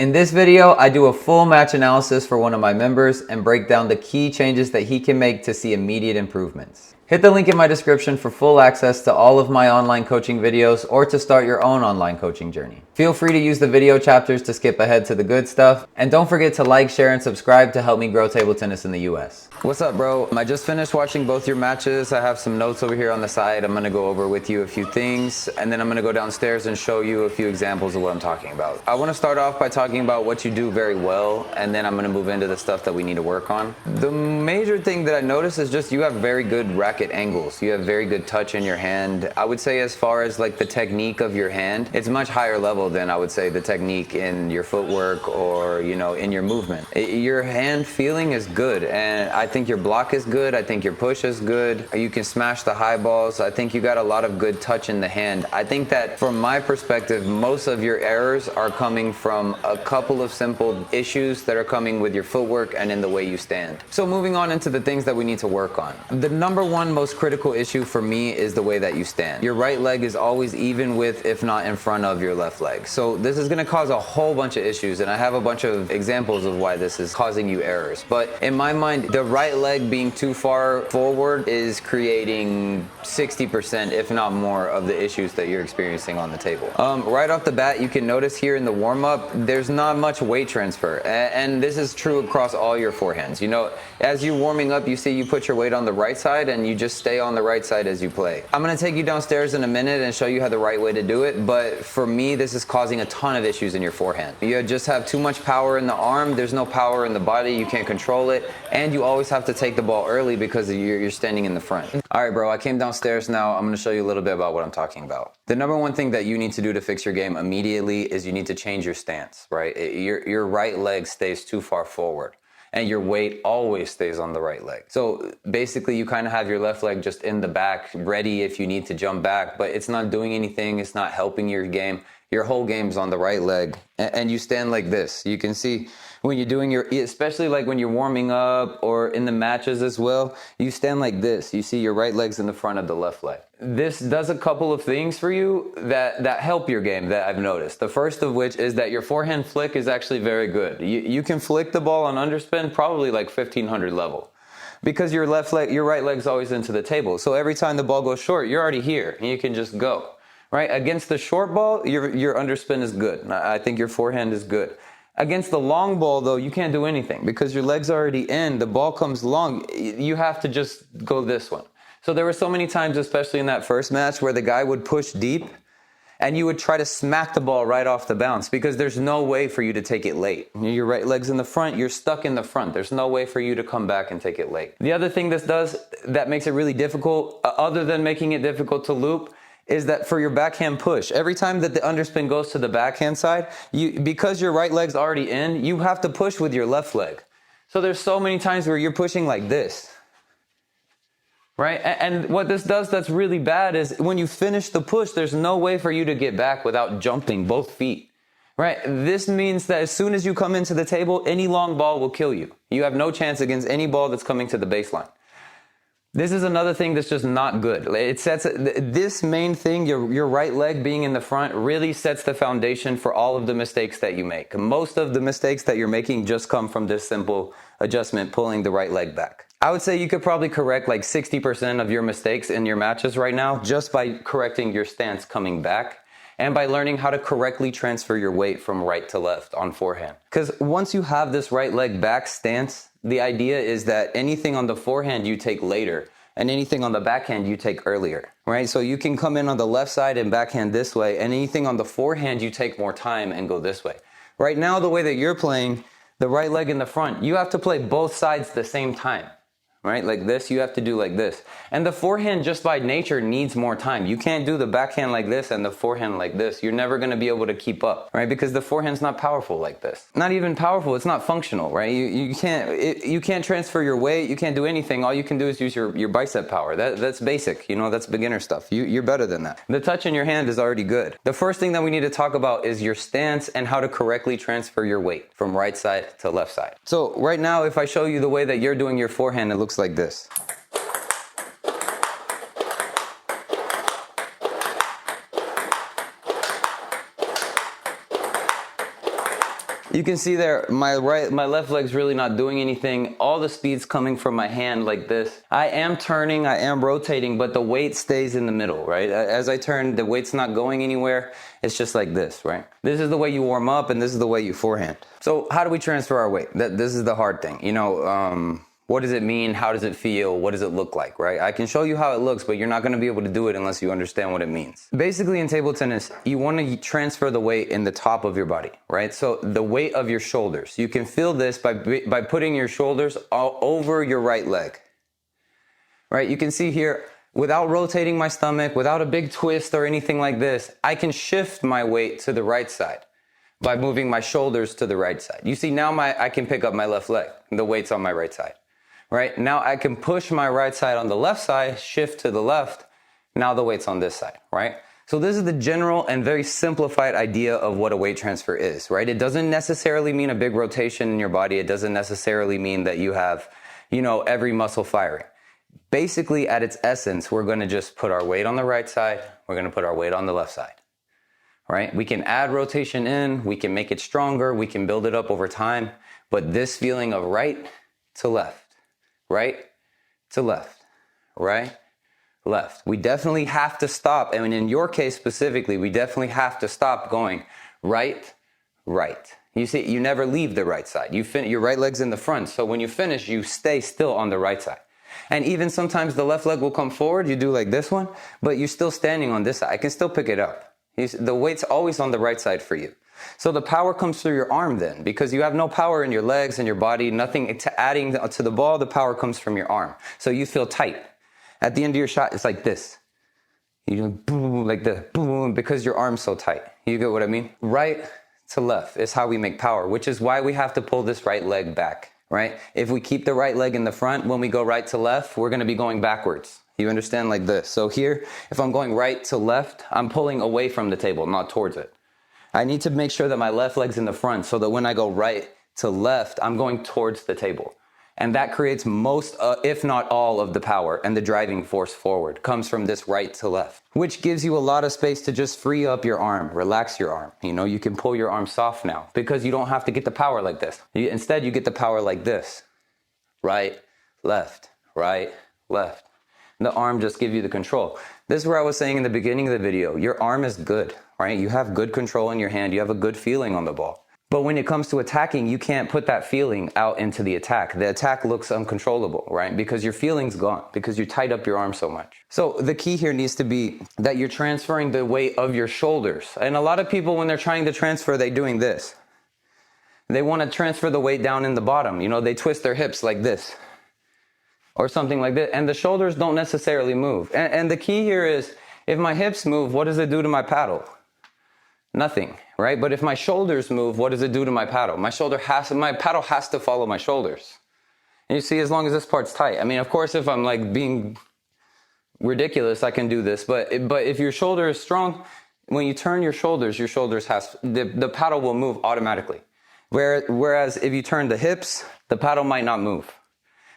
In this video, I do a full match analysis for one of my members and break down the key changes that he can make to see immediate improvements. Hit the link in my description for full access to all of my online coaching videos or to start your own online coaching journey. Feel free to use the video chapters to skip ahead to the good stuff. And don't forget to like, share, and subscribe to help me grow table tennis in the US. What's up, bro? I just finished watching both your matches. I have some notes over here on the side. I'm gonna go over with you a few things, and then I'm gonna go downstairs and show you a few examples of what I'm talking about. I wanna start off by talking about what you do very well, and then I'm gonna move into the stuff that we need to work on. The major thing that I noticed is just you have very good racket angles. You have very good touch in your hand. I would say as far as like the technique of your hand, it's much higher level than I would say the technique in your footwork or, you know, in your movement. Your hand feeling is good, and I think your block is good. I think your push is good. You can smash the high balls. I think you got a lot of good touch in the hand. I think that from my perspective, most of your errors are coming from a couple of simple issues that are coming with your footwork and in the way you stand. So moving on into the things that we need to work on. The number one most critical issue for me is the way that you stand. Your right leg is always even with, if not in front of your left leg. So this is gonna cause a whole bunch of issues, and I have a bunch of examples of why this is causing you errors. But in my mind, the right leg being too far forward is creating 60%, if not more, of the issues that you're experiencing on the table. Right off the bat, you can notice here in the warm-up, there's not much weight transfer. And this is true across all your forehands. You know, as you're warming up, you see you put your weight on the right side and you just stay on the right side as you play. I'm gonna take you downstairs in a minute and show you how the right way to do it, but for me, this is causing a ton of issues in your forehand. You just have too much power in the arm, there's no power in the body, you can't control it, and you always have to take the ball early because you're standing in the front. All right, bro, I came downstairs now. I'm gonna show you a little bit about what I'm talking about. The number one thing that you need to do to fix your game immediately is you need to change your stance, right? Your right leg stays too far forward, and your weight always stays on the right leg. So basically you kind of have your left leg just in the back, ready if you need to jump back, but it's not doing anything. It's not helping your game. Your whole game's on the right leg, and you stand like this. You can see when you're doing your, especially like when you're warming up or in the matches as well, you stand like this. You see your right leg's in the front of the left leg. This does a couple of things for you that help your game that I've noticed. The first of which is that your forehand flick is actually very good. You can flick the ball on underspin probably like 1500 level, because your right leg's always into the table. So every time the ball goes short, you're already here and you can just go. Right? Against the short ball, your underspin is good. I think your forehand is good. Against the long ball, though, you can't do anything because your leg's already in. The ball comes long. You have to just go this one. So there were so many times, especially in that first match, where the guy would push deep and you would try to smack the ball right off the bounce because there's no way for you to take it late. Your right leg's in the front, you're stuck in the front. There's no way for you to come back and take it late. The other thing this does that makes it really difficult, other than making it difficult to loop, is that for your backhand push, every time that the underspin goes to the backhand side, because your right leg's already in, you have to push with your left leg. So there's so many times where you're pushing like this, right? And what this does that's really bad is when you finish the push, there's no way for you to get back without jumping both feet, right? This means that as soon as you come into the table, any long ball will kill you. You have no chance against any ball that's coming to the baseline. This is another thing that's just not good. It sets this main thing, your right leg being in the front, really sets the foundation for all of the mistakes that you make. Most of the mistakes that you're making just come from this simple adjustment, pulling the right leg back. I would say you could probably correct like 60% of your mistakes in your matches right now just by correcting your stance coming back and by learning how to correctly transfer your weight from right to left on forehand. Because once you have this right leg back stance, the idea is that anything on the forehand you take later and anything on the backhand you take earlier, right? So you can come in on the left side and backhand this way, and anything on the forehand you take more time and go this way. Right now, the way that you're playing, the right leg in the front, you have to play both sides at the same time. Right? Like this, you have to do like this. And the forehand just by nature needs more time. You can't do the backhand like this and the forehand like this. You're never going to be able to keep up, right? Because the forehand's not powerful like this. Not even powerful, it's not functional, right? You can't transfer your weight, you can't do anything. All you can do is use your bicep power. That's basic, you know, that's beginner stuff. You're better than that. The touch in your hand is already good. The first thing that we need to talk about is your stance and how to correctly transfer your weight from right side to left side. So right now, if I show you the way that you're doing your forehand, it looks like this. You can see there, my left leg's really not doing anything. All the speed's coming from my hand like this. I am turning, I am rotating, but the weight stays in the middle, right? As I turn, the weight's not going anywhere. It's just like this, right? This is the way you warm up, and this is the way you forehand. So how do we transfer our weight? This is the hard thing. You know, what does it mean? How does it feel? What does it look like, right? I can show you how it looks, but you're not going to be able to do it unless you understand what it means. Basically, in table tennis, you want to transfer the weight in the top of your body, right? So the weight of your shoulders. You can feel this by putting your shoulders all over your right leg, right? You can see here, without rotating my stomach, without a big twist or anything like this, I can shift my weight to the right side by moving my shoulders to the right side. You see now I can pick up my left leg. The weight's on my right side, right? Now I can push my right side on the left side, shift to the left. Now the weight's on this side, right? So this is the general and very simplified idea of what a weight transfer is, right? It doesn't necessarily mean a big rotation in your body. It doesn't necessarily mean that you have, you know, every muscle firing. Basically, at its essence, we're going to just put our weight on the right side. We're going to put our weight on the left side, right? We can add rotation in. We can make it stronger. We can build it up over time. But this feeling of right to left, right to left, right, left. We definitely have to stop. And in your case specifically, we definitely have to stop going right, right. You see, you never leave the right side. Your right leg's in the front. So when you finish, you stay still on the right side. And even sometimes the left leg will come forward. You do like this one, but you're still standing on this side. I can still pick it up. The weight's always on the right side for you. So the power comes through your arm then, because you have no power in your legs and your body, nothing adding to the ball. The power comes from your arm. So you feel tight. At the end of your shot, it's like this. You do boom, like this, boom, because your arm's so tight. You get what I mean? Right to left is how we make power, which is why we have to pull this right leg back. Right? If we keep the right leg in the front, when we go right to left, we're going to be going backwards. You understand, like this. So here, if I'm going right to left, I'm pulling away from the table, not towards it. I need to make sure that my left leg's in the front so that when I go right to left, I'm going towards the table. And that creates most, if not all, of the power, and the driving force forward comes from this right to left, which gives you a lot of space to just free up your arm, relax your arm. You know, you can pull your arm soft now because you don't have to get the power like this. Instead, you get the power like this. Right, left, right, left. And the arm just gives you the control. This is where I was saying in the beginning of the video, your arm is good, right? You have good control in your hand. You have a good feeling on the ball. But when it comes to attacking, you can't put that feeling out into the attack. The attack looks uncontrollable, right? Because your feeling's gone, because you tied up your arm so much. So the key here needs to be that you're transferring the weight of your shoulders. And a lot of people, when they're trying to transfer, they're doing this. They want to transfer the weight down in the bottom. You know, they twist their hips like this or something like that. And the shoulders don't necessarily move. And the key here is, if my hips move, what does it do to my paddle? Nothing, right? But if my shoulders move, what does it do to my paddle? My paddle has to follow my shoulders. And you see, as long as this part's tight. I mean, of course, if I'm like being ridiculous, I can do this. But if your shoulder is strong, when you turn your shoulders the paddle will move automatically. Whereas if you turn the hips, the paddle might not move.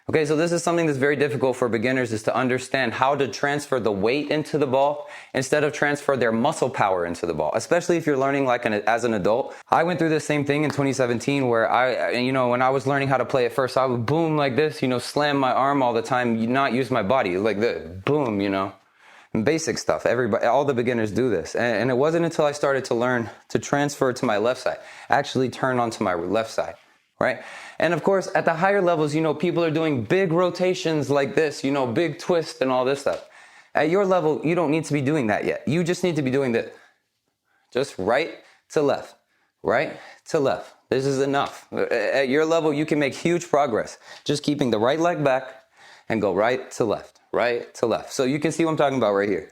Okay, so this is something that's very difficult for beginners, is to understand how to transfer the weight into the ball instead of transfer their muscle power into the ball, especially if you're learning as an adult. I went through the same thing in 2017 where when I was learning how to play at first, I would boom like this, slam my arm all the time, not use my body like this, boom, basic stuff. All the beginners do this. And it wasn't until I started to learn to transfer to my left side, actually turn onto my left side. Right? And of course, at the higher levels, people are doing big rotations like this, big twist and all this stuff. At your level, you don't need to be doing that yet. You just need to be doing this. Just right to left, right to left. This is enough. At your level, you can make huge progress. Just keeping the right leg back and go right to left, right to left. So you can see what I'm talking about right here.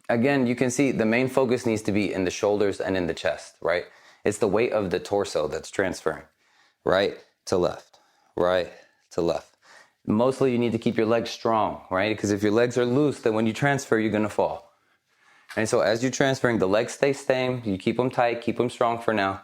Again, you can see the main focus needs to be in the shoulders and in the chest, right? It's the weight of the torso that's transferring. Right to left, right to left. Mostly you need to keep your legs strong, right? Because if your legs are loose, then when you transfer, you're going to fall. And so as you're transferring, the legs stay same. You keep them tight, keep them strong for now.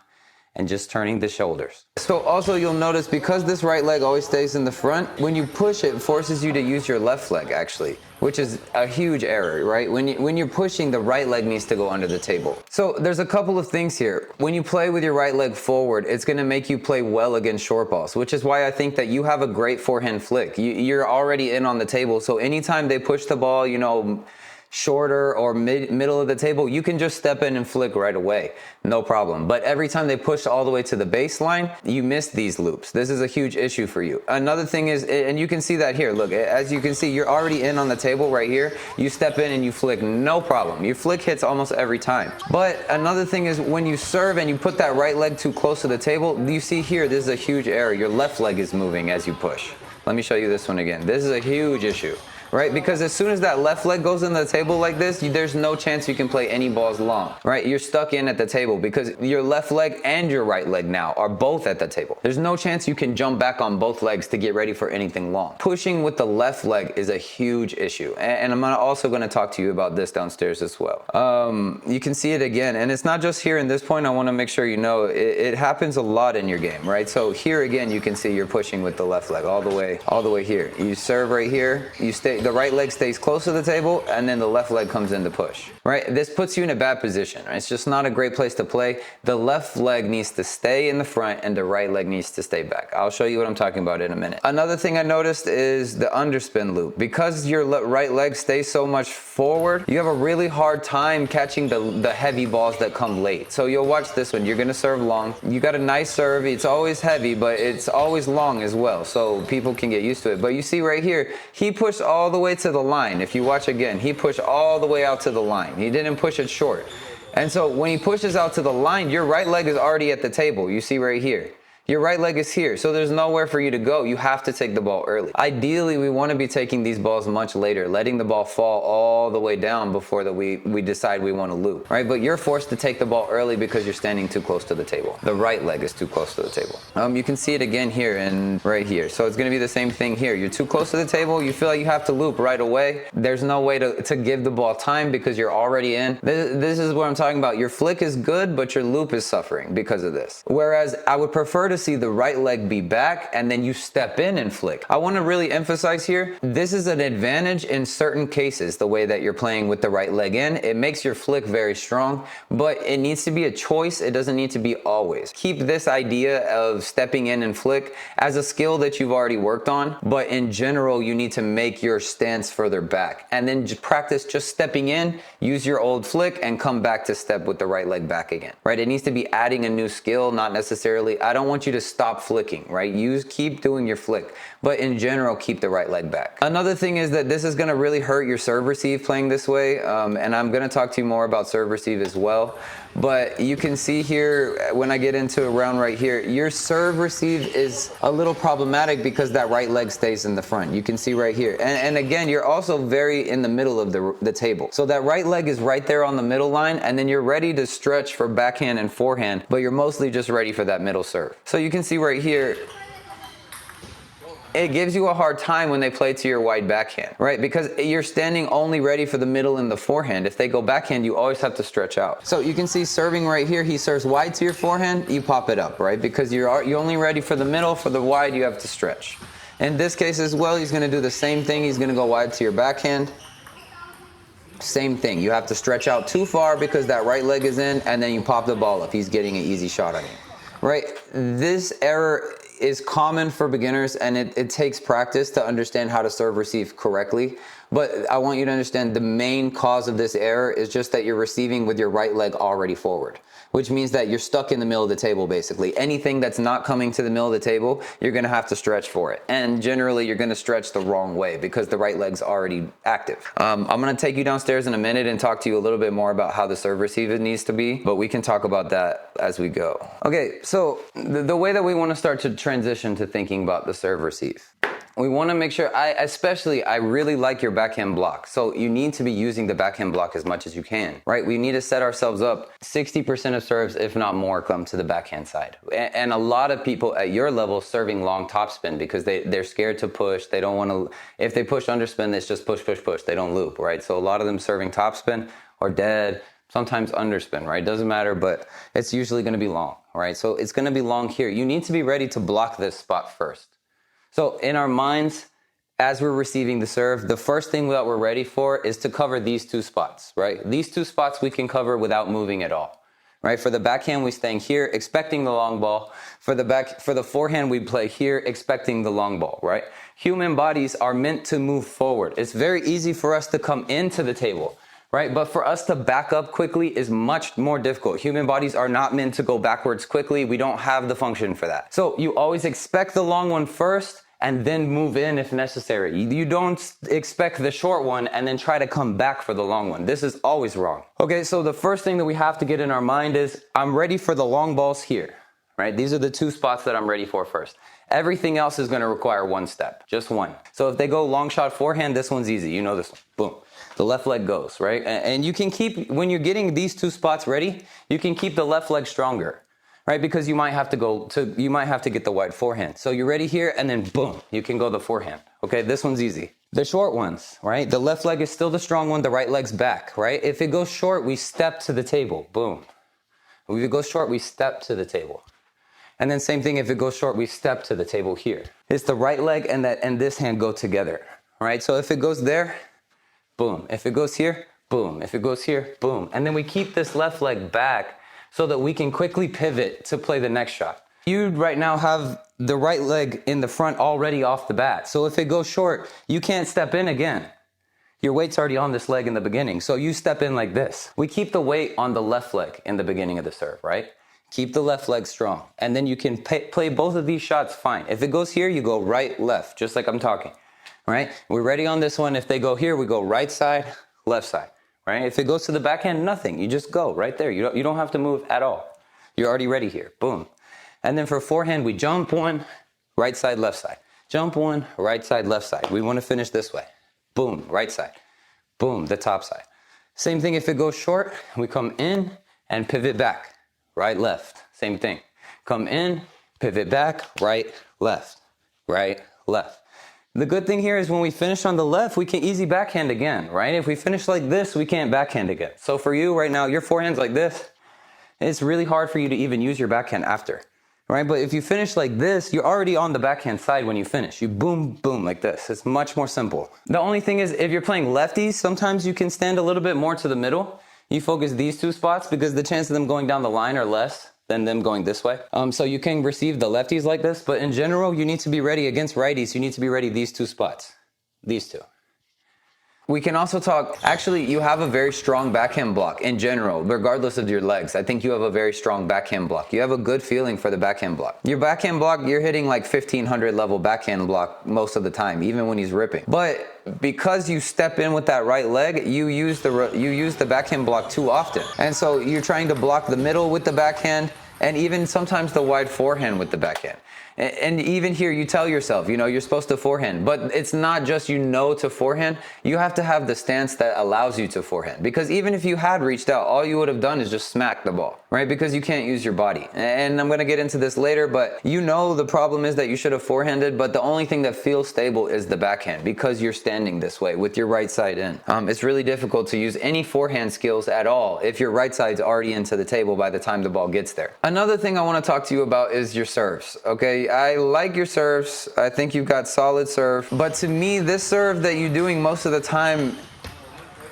and just turning the shoulders. So also you'll notice because this right leg always stays in the front, when you push it forces you to use your left leg actually, which is a huge error, right? When you're pushing, the right leg needs to go under the table. So there's a couple of things here. When you play with your right leg forward, it's gonna make you play well against short balls, which is why I think that you have a great forehand flick. You're already in on the table, so anytime they push the ball, you know, shorter or middle of the table, you can just step in and flick right away, no problem. But every time they push all the way to the baseline, you miss these loops. This is a huge issue for you. Another thing is, and you can see that here, look, as you can see, you're already in on the table right here. You step in and you flick, no problem. Your flick hits almost every time. But another thing is when you serve and you put that right leg too close to the table, you see here, this is a huge error. Your left leg is moving as you push. Let me show you this one again. This is a huge issue. Right? Because as soon as that left leg goes in the table like this, there's no chance you can play any balls long, right? You're stuck in at the table because your left leg and your right leg now are both at the table. There's no chance you can jump back on both legs to get ready for anything long. Pushing with the left leg is a huge issue. And I'm also going to talk to you about this downstairs as well. You can see it again. And it's not just here in this point. I want to make sure you know it happens a lot in your game, right? So here again, you can see you're pushing with the left leg all the way here. You serve right here. You stay. The right leg stays close to the table and then the left leg comes in to push, right? This puts you in a bad position, right? It's just not a great place to play. The left leg needs to stay in the front and the right leg needs to stay back. I'll show you what I'm talking about in a minute. Another thing I noticed is the underspin loop. Because your right leg stays so much forward, you have a really hard time catching the heavy balls that come late. So you'll watch this one. You're gonna serve long. You got a nice serve. It's always heavy, but it's always long as well. So people can get used to it. But you see right here, he pushed all the way to the line. If you watch again, he pushed all the way out to the line. He didn't push it short. And so when he pushes out to the line, your right leg is already at the table. You see right here. Your right leg is here, so there's nowhere for you to go. You have to take the ball early. Ideally, we want to be taking these balls much later, letting the ball fall all the way down before that we decide we want to loop, right? But you're forced to take the ball early because you're standing too close to the table. The right leg is too close to the table. You can see it again here and right here. So it's going to be the same thing here. You're too close to the table. You feel like you have to loop right away. There's no way to give the ball time because you're already in. This is what I'm talking about. Your flick is good, but your loop is suffering because of this. Whereas I would prefer to see the right leg be back and then you step in and flick. I want to really emphasize here, this is an advantage in certain cases, the way that you're playing with the right leg in. It makes your flick very strong, but it needs to be a choice. It doesn't need to be always. Keep this idea of stepping in and flick as a skill that you've already worked on, but in general, you need to make your stance further back and then just practice just stepping in, use your old flick and come back to step with the right leg back again, right? It needs to be adding a new skill, not necessarily, I don't want you to stop flicking, right? Keep doing your flick, but in general, keep the right leg back. Another thing is that this is going to really hurt your serve receive playing this way, and I'm going to talk to you more about serve receive as well. But you can see here, when I get into a round right here, your serve receive is a little problematic because that right leg stays in the front. You can see right here. And again, you're also very in the middle of the table. So that right leg is right there on the middle line, and then you're ready to stretch for backhand and forehand, but you're mostly just ready for that middle serve. So you can see right here, it gives you a hard time when they play to your wide backhand, right? Because you're standing only ready for the middle and the forehand. If they go backhand, you always have to stretch out. So you can see serving right here, he serves wide to your forehand, you pop it up, right? Because you're only ready for the middle, for the wide, you have to stretch. In this case as well, he's gonna do the same thing. He's gonna go wide to your backhand. Same thing, you have to stretch out too far because that right leg is in, and then you pop the ball up. He's getting an easy shot on you, right? This error is common for beginners, and it takes practice to understand how to serve receive correctly. But I want you to understand the main cause of this error is just that you're receiving with your right leg already forward, which means that you're stuck in the middle of the table basically. Anything that's not coming to the middle of the table, you're gonna have to stretch for it. And generally you're gonna stretch the wrong way because the right leg's already active. I'm gonna take you downstairs in a minute and talk to you a little bit more about how the serve receive needs to be, but we can talk about that as we go. Okay, so the way that we wanna start to transition to thinking about the serve receive. We want to make sure, I really like your backhand block. So you need to be using the backhand block as much as you can, right? We need to set ourselves up. 60% of serves, if not more, come to the backhand side. And a lot of people at your level serving long topspin because they're scared to push. They don't want to, if they push underspin, it's just push, push, push. They don't loop, right? So a lot of them serving topspin or dead, sometimes underspin, right? Doesn't matter, but it's usually going to be long, right? So it's going to be long here. You need to be ready to block this spot first. So in our minds, as we're receiving the serve, the first thing that we're ready for is to cover these two spots, right? These two spots we can cover without moving at all, right? For the backhand, we staying here, expecting the long ball. For the forehand, we play here, expecting the long ball, right? Human bodies are meant to move forward. It's very easy for us to come into the table, right? But for us to back up quickly is much more difficult. Human bodies are not meant to go backwards quickly. We don't have the function for that. So you always expect the long one first, and then move in if necessary. You don't expect the short one and then try to come back for the long one. This is always wrong. Okay, so the first thing that we have to get in our mind is, I'm ready for the long balls here, right? These are the two spots that I'm ready for first. Everything else is gonna require one step, just one. So if they go long shot forehand, this one's easy. You know this one, boom. The left leg goes, right? And you can keep, when you're getting these two spots ready, you can keep the left leg stronger, right? Because you might have to get the wide forehand. So you're ready here, and then boom, you can go the forehand. Okay, this one's easy. The short ones, right? The left leg is still the strong one, the right leg's back, right? If it goes short, we step to the table, boom. If it goes short, we step to the table. And then same thing, if it goes short, we step to the table here. It's the right leg and this hand go together, right? So if it goes there, boom. If it goes here, boom. If it goes here, boom. And then we keep this left leg back so that we can quickly pivot to play the next shot. You right now have the right leg in the front already off the bat. So if it goes short, you can't step in again. Your weight's already on this leg in the beginning. So you step in like this. We keep the weight on the left leg in the beginning of the serve, right? Keep the left leg strong. And then you can play both of these shots fine. If it goes here, you go right, left, just like I'm talking, right? We're ready on this one. If they go here, we go right side, left side. Right? If it goes to the backhand, nothing. You just go right there. You don't have to move at all. You're already ready here. Boom. And then for forehand, we jump one, right side, left side. Jump one, right side, left side. We want to finish this way. Boom, right side. Boom, the top side. Same thing if it goes short, we come in and pivot back. Right, left. Same thing. Come in, pivot back, right, left. Right, left. The good thing here is when we finish on the left, we can easy backhand again, right? If we finish like this, we can't backhand again. So for you right now, your forehand's like this. It's really hard for you to even use your backhand after, right? But if you finish like this, you're already on the backhand side when you finish. You boom, boom, like this. It's much more simple. The only thing is if you're playing lefties, sometimes you can stand a little bit more to the middle. You focus these two spots because the chance of them going down the line are less than them going this way. So you can receive the lefties like this, but in general, you need to be ready against righties. You need to be ready these two spots, these two. We can also talk, actually, you have a very strong backhand block in general, regardless of your legs. I think you have a very strong backhand block. You have a good feeling for the backhand block. Your backhand block, you're hitting like 1500 level backhand block most of the time, even when he's ripping. But because you step in with that right leg, you use the backhand block too often. And so you're trying to block the middle with the backhand, and even sometimes the wide forehand with the backhand. And even here, you tell yourself, you're supposed to forehand, but it's not just to forehand. You have to have the stance that allows you to forehand. Because even if you had reached out, all you would have done is just smack the ball, right? Because you can't use your body. And I'm going to get into this later, but the problem is that you should have forehanded, but the only thing that feels stable is the backhand because you're standing this way with your right side in. It's really difficult to use any forehand skills at all if your right side's already into the table by the time the ball gets there. Another thing I want to talk to you about is your serves, okay? I like your serves. I think you've got solid serve. But to me, this serve that you're doing most of the time,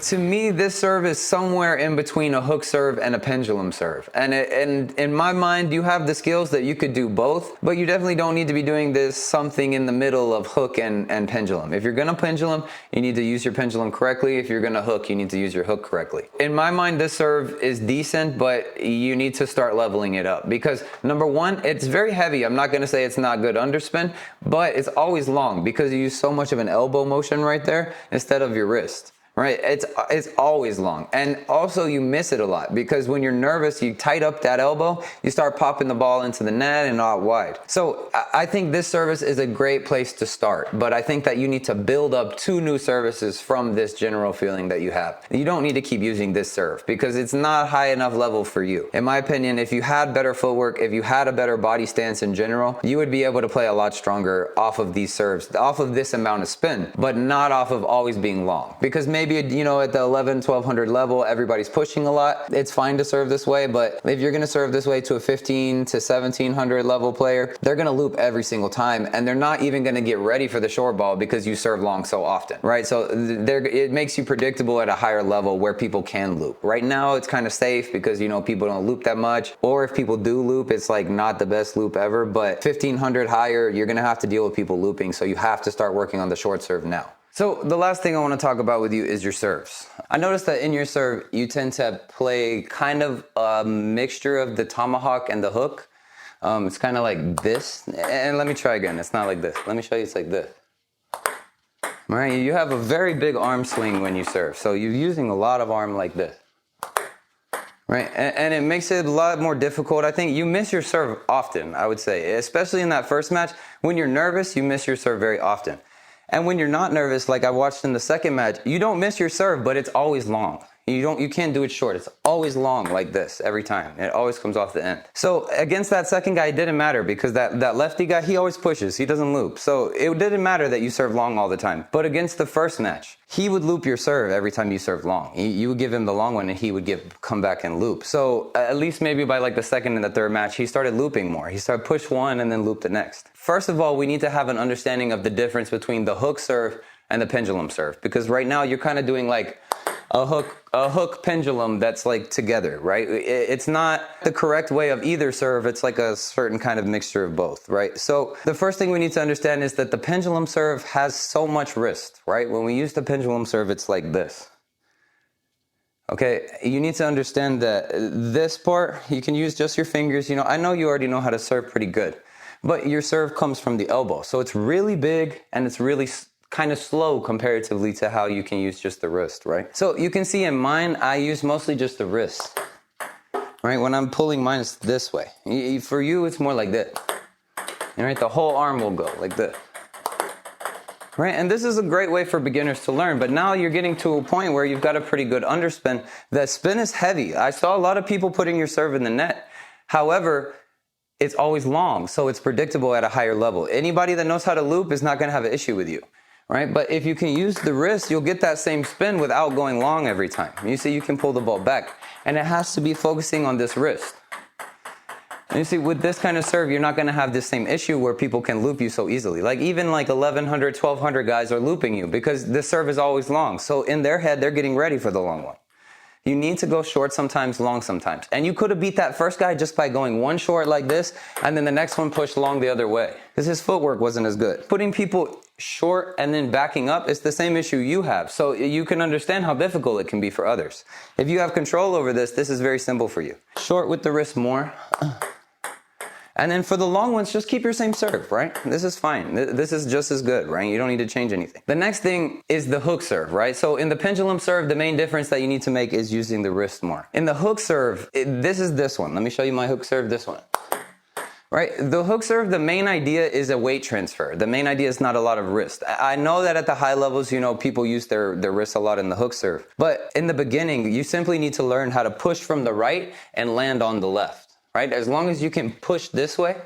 to me, this serve is somewhere in between a hook serve and a pendulum serve. And in my mind, you have the skills that you could do both, but you definitely don't need to be doing this something in the middle of hook and pendulum. If you're gonna pendulum, you need to use your pendulum correctly. If you're gonna hook, you need to use your hook correctly. In my mind, this serve is decent, but you need to start leveling it up because number one, it's very heavy. I'm not gonna say it's not good underspin, but it's always long because you use so much of an elbow motion right there instead of your wrist. Right, it's always long, and also you miss it a lot because when you're nervous, you tight up that elbow, you start popping the ball into the net and out wide. So I think this service is a great place to start, but I think that you need to build up 2 new services from this general feeling that you have. You don't need to keep using this serve because it's not high enough level for you. In my opinion, if you had better footwork, if you had a better body stance in general, you would be able to play a lot stronger off of these serves, off of this amount of spin, but not off of always being long. Because maybe maybe, you know, at the 1200 level, everybody's pushing a lot. It's fine to serve this way, but if you're gonna serve this way to a 15 to 1700 level player, they're gonna loop every single time, and they're not even gonna get ready for the short ball because you serve long so often, right? So it makes you predictable at a higher level where people can loop. Right now, it's kind of safe because, you know, people don't loop that much, or if people do loop, it's like not the best loop ever, but 1500 higher, you're gonna have to deal with people looping, so you have to start working on the short serve now. So the last thing I want to talk about with you is your serves. I noticed that in your serve, you tend to play kind of a mixture of the tomahawk and the hook. It's kind of like this. And let me try again. It's not like this. Let me show you. It's like this. All right, you have a very big arm swing when you serve. So you're using a lot of arm like this. Right, and it makes it a lot more difficult. I think you miss your serve often, I would say, especially in that first match. When you're nervous, you miss your serve very often. And when you're not nervous, like I watched in the second match, you don't miss your serve, but it's always long. You can't do it short. It's always long like this every time. It always comes off the end. So against that second guy, it didn't matter because that lefty guy, he always pushes. He doesn't loop. So it didn't matter that you serve long all the time. But against the first match, he would loop your serve every time you served long. You would give him the long one and he would come back and loop. So at least maybe by like the second and the third match, he started looping more. He started push one and then loop the next. First of all, we need to have an understanding of the difference between the hook serve and the pendulum serve. Because right now you're kind of doing like a hook pendulum that's like together, right? It's not the correct way of either serve. It's like a certain kind of mixture of both, right? So the first thing we need to understand is that the pendulum serve has so much wrist, right? When we use the pendulum serve, it's like this. Okay, you need to understand that this part, you can use just your fingers. You know, I know you already know how to serve pretty good, but your serve comes from the elbow. So it's really big and it's really kind of slow comparatively to how you can use just the wrist, right? So you can see in mine, I use mostly just the wrist, right? When I'm pulling mine, it's this way. For you, it's more like this, right? The whole arm will go like this, right? And this is a great way for beginners to learn, but now you're getting to a point where you've got a pretty good underspin. The spin is heavy. I saw a lot of people putting your serve in the net. However, it's always long, so it's predictable at a higher level. Anybody that knows how to loop is not gonna have an issue with you. Right? But if you can use the wrist, you'll get that same spin without going long every time. You see, you can pull the ball back. And it has to be focusing on this wrist. And you see, with this kind of serve, you're not going to have this same issue where people can loop you so easily. Like even like 1100, 1200 guys are looping you because this serve is always long. So in their head, they're getting ready for the long one. You need to go short sometimes, long sometimes. And you could have beat that first guy just by going one short like this, and then the next one pushed long the other way. Because his footwork wasn't as good. Putting people short and then backing up is the same issue you have. So you can understand how difficult it can be for others. If you have control over this, this is very simple for you. Short with the wrist more. And then for the long ones, just keep your same serve, right? This is fine. This is just as good, right? You don't need to change anything. The next thing is the hook serve, right? So in the pendulum serve, the main difference that you need to make is using the wrist more. In the hook serve, this is this one. Let me show you my hook serve, this one. Right? The hook serve, the main idea is a weight transfer. The main idea is not a lot of wrist. I know that at the high levels, you know, people use their wrists a lot in the hook serve. But in the beginning, you simply need to learn how to push from the right and land on the left. Right? As long as you can push this way,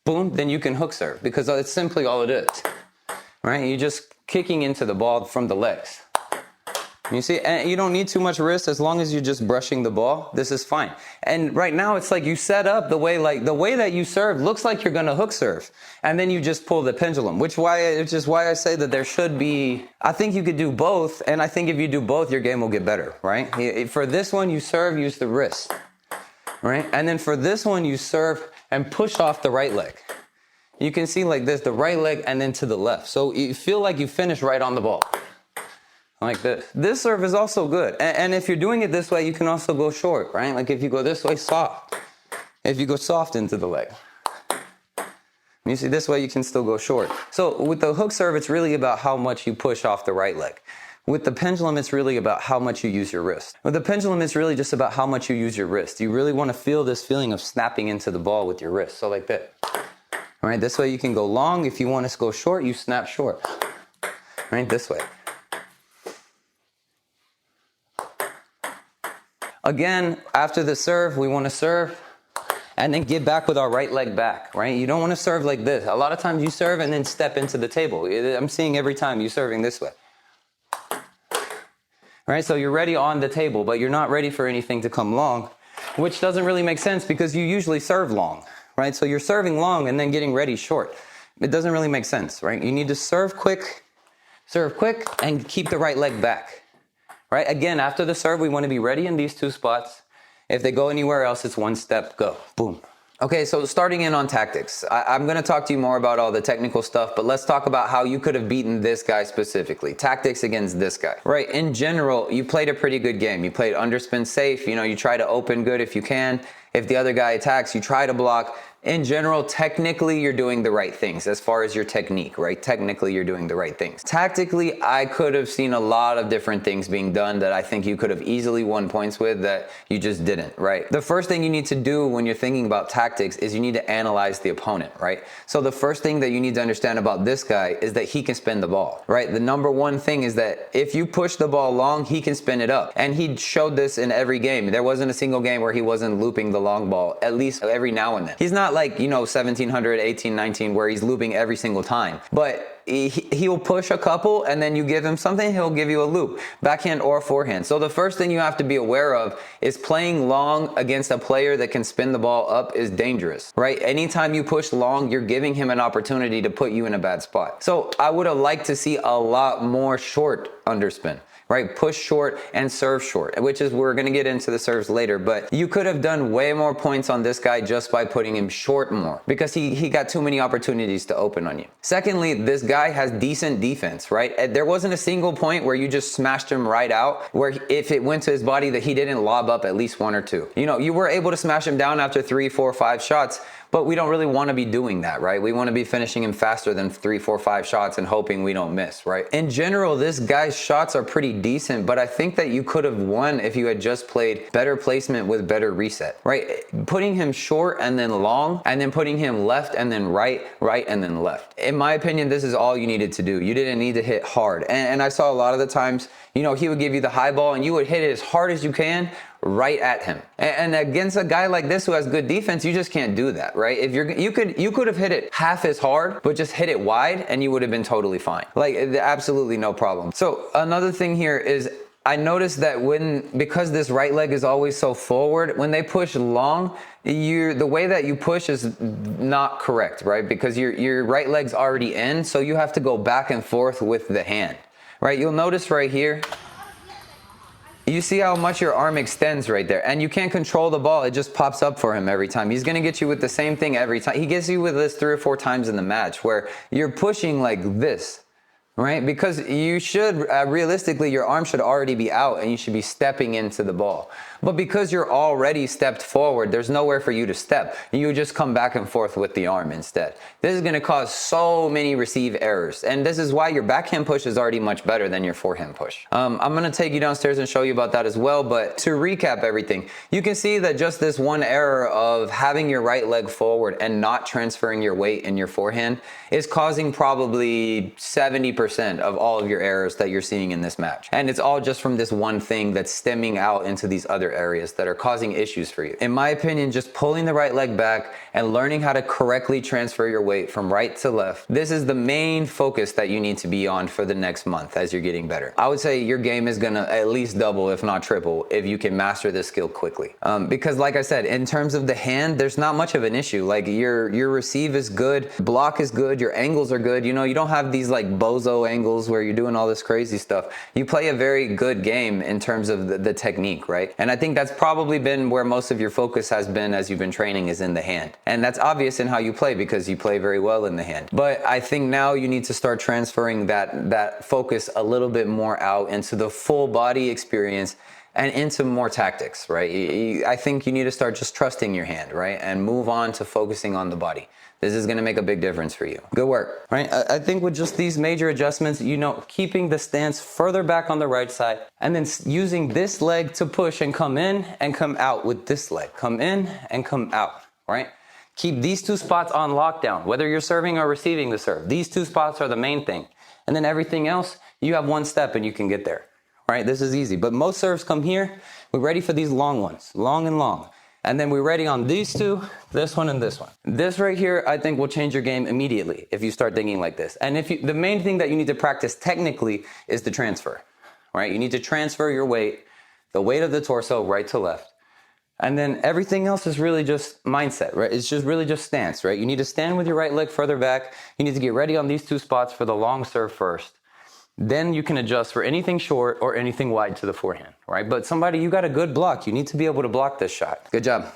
boom, then you can hook serve because it's simply all it is. Right? You're just kicking into the ball from the legs. You see, and you don't need too much wrist as long as you're just brushing the ball. This is fine. And right now it's like you set up the way that you serve looks like you're gonna hook serve, and then you just pull the pendulum. Which is why I say that there should be. I think you could do both, and I think if you do both, your game will get better. Right? For this one, you serve, use the wrist. Right? And then for this one, you serve and push off the right leg. You can see like this, the right leg and then to the left. So you feel like you finish right on the ball. Like this. This serve is also good. And if you're doing it this way, you can also go short, right? Like if you go this way, soft. If you go soft into the leg. You see, this way you can still go short. So with the hook serve, it's really about how much you push off the right leg. With the pendulum, it's really about how much you use your wrist. With the pendulum, it's really just about how much you use your wrist. You really want to feel this feeling of snapping into the ball with your wrist. So like that. All right, this way you can go long. If you want to go short, you snap short. Right, this way. Again, after the serve, we want to serve and then get back with our right leg back, right? You don't want to serve like this. A lot of times you serve and then step into the table. I'm seeing every time you serving this way. right? So you're ready on the table, but you're not ready for anything to come long, which doesn't really make sense because you usually serve long, right? So you're serving long and then getting ready short. It doesn't really make sense, right? You need to serve quick, and keep the right leg back, right? Again, after the serve, we want to be ready in these two spots. If they go anywhere else, it's one step, go, boom. Okay, so starting in on tactics. I'm gonna talk to you more about all the technical stuff, but let's talk about how you could have beaten this guy specifically. Tactics against this guy, right? In general, you played a pretty good game. You played underspin safe, you try to open good if you can. If the other guy attacks, you try to block. In general, technically, you're doing the right things as far as your technique, right? Technically, you're doing the right things. Tactically, I could have seen a lot of different things being done that I think you could have easily won points with that you just didn't, right? The first thing you need to do when you're thinking about tactics is you need to analyze the opponent, right? So the first thing that you need to understand about this guy is that he can spin the ball, right? The number one thing is that if you push the ball long, he can spin it up. And he showed this in every game. There wasn't a single game where he wasn't looping the long ball, at least every now and then. He's not like, 1700, 18, 19, where he's looping every single time. But he'll push a couple and then you give him something, he'll give you a loop, backhand or forehand. So the first thing you have to be aware of is playing long against a player that can spin the ball up is dangerous, right? Anytime you push long, you're giving him an opportunity to put you in a bad spot. So I would have liked to see a lot more short underspin, right? Push short and serve short, which is, we're gonna get into the serves later, but you could have done way more points on this guy just by putting him short more because he got too many opportunities to open on you. Secondly, this guy has decent defense, right? There wasn't a single point where you just smashed him right out, where if it went to his body that he didn't lob up at least one or two. You were able to smash him down after 3, 4, 5 shots, but we don't really want to be doing that, right? We want to be finishing him faster than 3, 4, 5 shots and hoping we don't miss, right? In general, this guy's shots are pretty decent, but I think that you could have won if you had just played better placement with better reset, right? Putting him short and then long, and then putting him left and then right and then left. In my opinion, this is all you needed to do. You didn't need to hit hard. And I saw a lot of the times, he would give you the high ball and you would hit it as hard as you can right at him. And against a guy like this who has good defense, you just can't do that, right? If you could have hit it half as hard, but just hit it wide and you would have been totally fine. Like, absolutely no problem. So another thing here is I noticed that because this right leg is always so forward, when they push long, the way that you push is not correct, right? Because your right leg's already in, so you have to go back and forth with the hand, right? You'll notice right here, you see how much your arm extends right there, and you can't control the ball. It just pops up for him every time. He's going to get you with the same thing every time. He gets you with this 3 or 4 times in the match where you're pushing like this, right? Because you should, realistically, your arm should already be out and you should be stepping into the ball. But because you're already stepped forward, there's nowhere for you to step. You just come back and forth with the arm instead. This is going to cause so many receive errors. And this is why your backhand push is already much better than your forehand push. I'm going to take you downstairs and show you about that as well. But to recap everything, you can see that just this one error of having your right leg forward and not transferring your weight in your forehand is causing probably 70% of all of your errors that you're seeing in this match. And it's all just from this one thing that's stemming out into these other areas that are causing issues for you. In my opinion, just pulling the right leg back and learning how to correctly transfer your weight from right to left, this is the main focus that you need to be on for the next month as you're getting better. I would say your game is gonna at least double, if not triple, if you can master this skill quickly. Because like I said, in terms of the hand, there's not much of an issue. Like your receive is good, block is good, your angles are good. You don't have these like bozo angles where you're doing all this crazy stuff. You play a very good game in terms of the technique, right? And I think that's probably been where most of your focus has been as you've been training, is in the hand. And that's obvious in how you play because you play very well in the hand. But I think now you need to start transferring that focus a little bit more out into the full body experience and into more tactics, right? I think you need to start just trusting your hand, right? And move on to focusing on the body. This is going to make a big difference for you. Good work, right? I think with just these major adjustments, keeping the stance further back on the right side and then using this leg to push and come in and come out with this leg. Come in and come out, right? Keep these 2 spots on lockdown, whether you're serving or receiving the serve. These 2 spots are the main thing. And then everything else, you have 1 step and you can get there, right? This is easy. But most serves come here. We're ready for these long ones, long and long. And then we're ready on these 2, this one and this one. This right here, I think will change your game immediately if you start thinking like this. And the main thing that you need to practice technically is the transfer, right? You need to transfer your weight, the weight of the torso, right to left. And then everything else is really just mindset, right? It's just really just stance, right? You need to stand with your right leg further back. You need to get ready on these two spots for the long serve first. Then you can adjust for anything short or anything wide to the forehand, right? But somebody, you got a good block. You need to be able to block this shot. Good job.